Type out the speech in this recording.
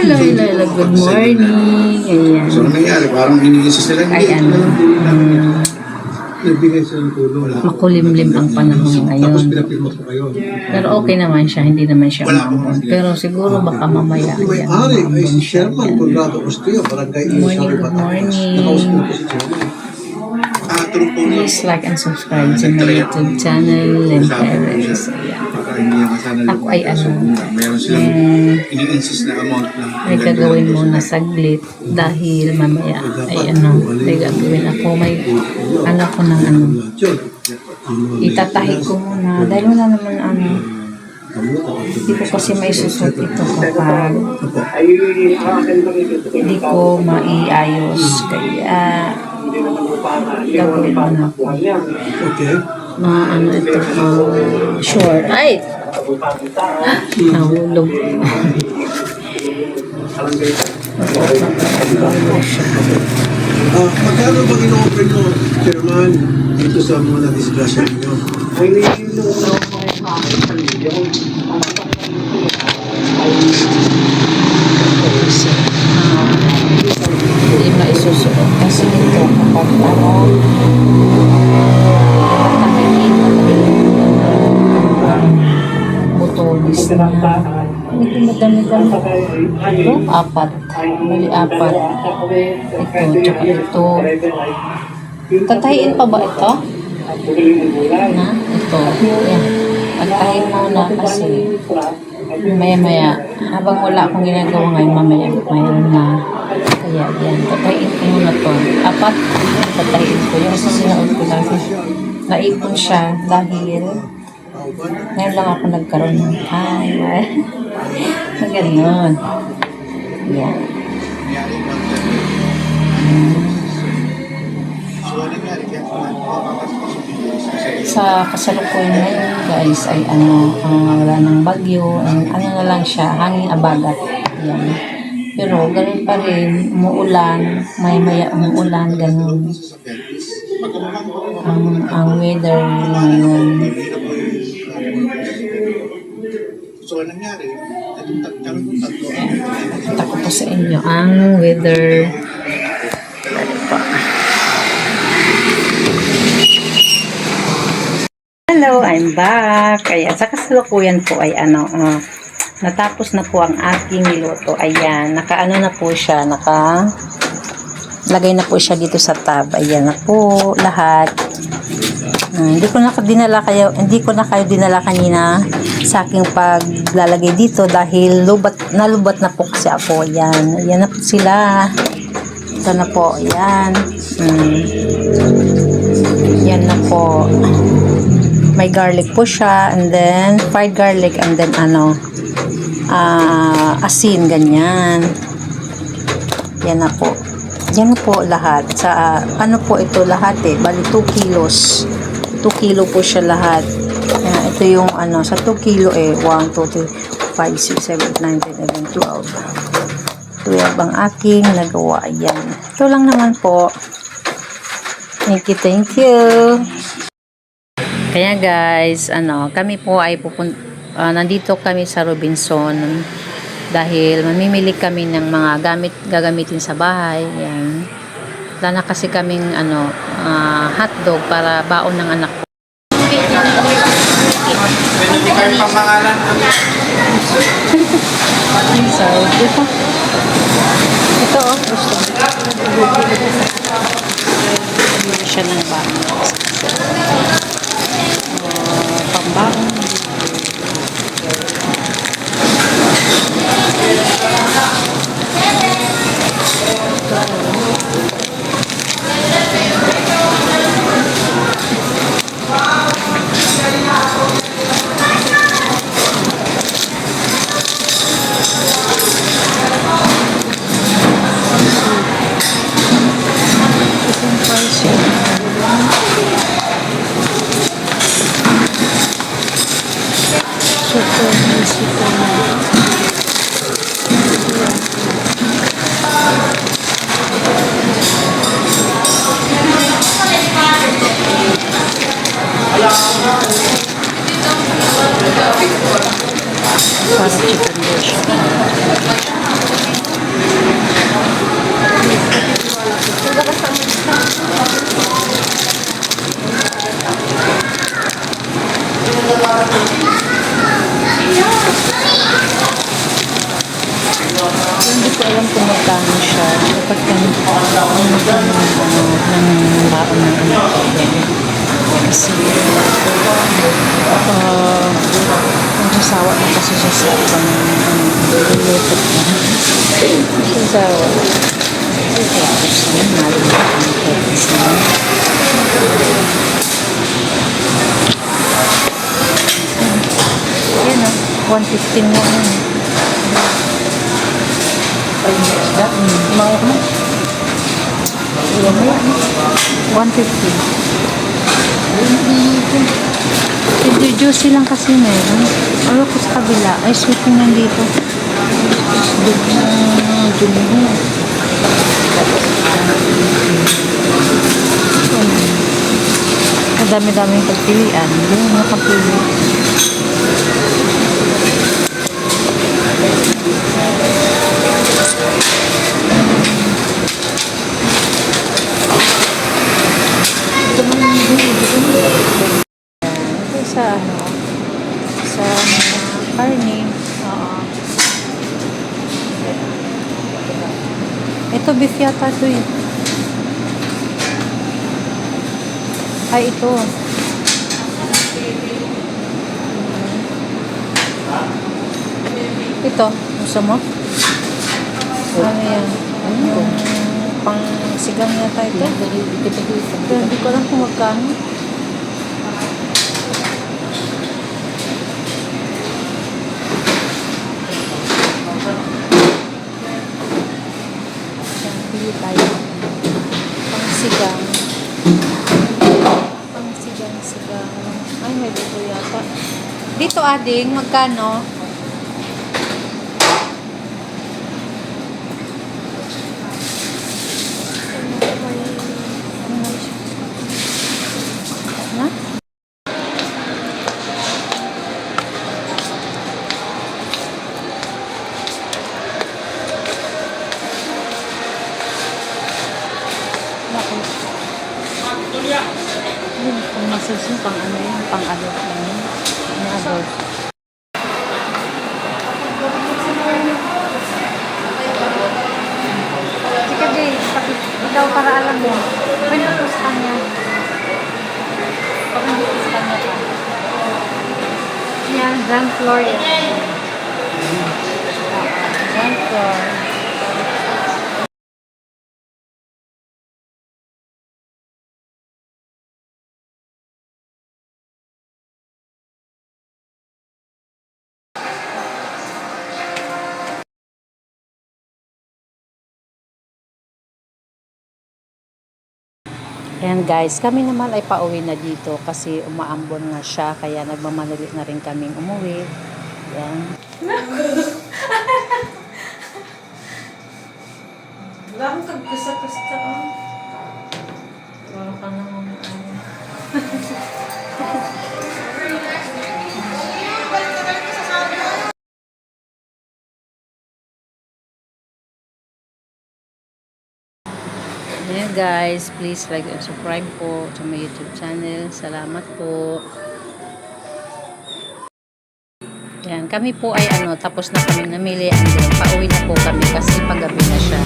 Hello, good morning. Ayan. So, ano nangyari? Parang iniisis nila. Ay, ano, Nagbigay sila ng tulong. makulimlim ang panahon Tapos ngayon. pinapirma ko kayo. Pero okay naman siya, hindi naman siya umambon. Pero siguro baka mamaya Yung yan, may-ari ay umambon si siya. Sherman Conrado Osteo, Barangay Good morning, Ilusari, good Batangas. morning. Nakausap ko si Sherman. Tulong po niya. Please like and subscribe sa my YouTube channel, Len Perez. Ayan. Para hindi niya kasana Ako ay ano, meron silang ini-insist na amount na. may gagawin muna saglit dahil mamaya ay ano, may gagawin ako. May ano ko ng ano, itatahi ko muna dahil wala naman ano, hindi ko kasi may susot ito kapag hindi ko maiayos, kaya gagawin mo na po. Okay. Ano ito, sure. Ay! Nahulog. Magkano bang ino-offer nyo, Chairman, dito sa mga na-disgrasya ninyo? Hindi maisusuot kasi ito kapag ano butonis na ito madami-dami ito, apat mali apat ito, tsaka ito tatahiin pa ba ito? Na? Ito, yan pagtahin muna kasi maya-maya habang wala akong ginagawa ngayon mamaya mayroon na kaya yan, tatahiin ko muna to apat, tatahiin ko yung susunod ko lang naipon siya dahil ngayon lang ako nagkaroon ng time ganon yan sa kasalukuyan ngayon guys ay ano wala ng bagyo ano na lang siya hanging abagat yan pero ganun pa rin umuulan maya umuulan ganun ang weather ngayon. So, anong nangyari? Pakita ko po sa inyo ang weather. Hello, I'm back. Ayan, sa kasalukuyan po ay ano, natapos na po ang aking niluto. Ayan, nakaano na po siya, lagay na po siya dito sa tab. Ayan na po lahat. Hindi ko na kayo dinala kanina sa aking paglalagay dito dahil nalubat na po kasi ako. Ayan, ayan na po sila. Ito na po, ayan. Yan na po. May garlic po siya and then fried garlic and then ano asin, ganyan. Yan na po. Yan na po lahat. Sa ano po ito lahat bali 2 kilos. 2 kilo po siya lahat. Ito yung ano, sa 2 kilo 1, 2, 3, 5, 6, 7, 8, 9, 10, 11, 12. 12 ang aking nagawa. Ayan. Ito lang naman po. Thank you. Kaya guys, ano, kami po ay nandito kami sa Robinson dahil mamimili kami ng mga gagamitin sa bahay. Yan. Wala na kasi kaming ano, hotdog para baon ng anak ko. Hindi kayo pamangalan. So, ito gusto ko siya ng baon. Pambaon. ko alam kung magkano siya. Dapat kami ng baon ng anak ko. Kasi, nasasawa na kasi siya sa lulutot na. Nasasawa. Ay, tapos na. Nalimutan ang tapos na. Yan o. 115 lang yun. Ay, isda. Mga mo. Ilan mo yan? 150. Juicy lang kasi meron. Ano ko sa kabila? Ay, sweet yung nandito. Sweet na jumbo. Ang dami-daming pagpilian. Hindi mo makapili. Ito sa sa karne. Oo. Ito beef yata ito eh. Ay, ito. Ito. Gusto mo? Ano yan? Yung pang sigang yata ito. Pero hindi ko alam kung magkano. Pili tayo. Pang sigang. Sigang. Ay, may dito yata. Dito, ading, magkano? Na? Bakit? Yun, kung masasin, pang ano yun, pang adult lang yun. Ano adult? Sige, Jay, ikaw para alam mo. Pinutos ka niya. Pinutos ka niya pa. Yan, ground floor yan. Ground floor. Ayan guys, kami naman ay pauwi na dito kasi umaambon nga siya kaya nagmamadali na rin kaming umuwi. Ayan. Wala akong kagkasa-kasta. Wala ka naman ano. Ayan guys, please like and subscribe po sa my YouTube channel. Salamat po. Ayan, kami po ay tapos na kami namili and then pauwi na po kami kasi paggabi na siya.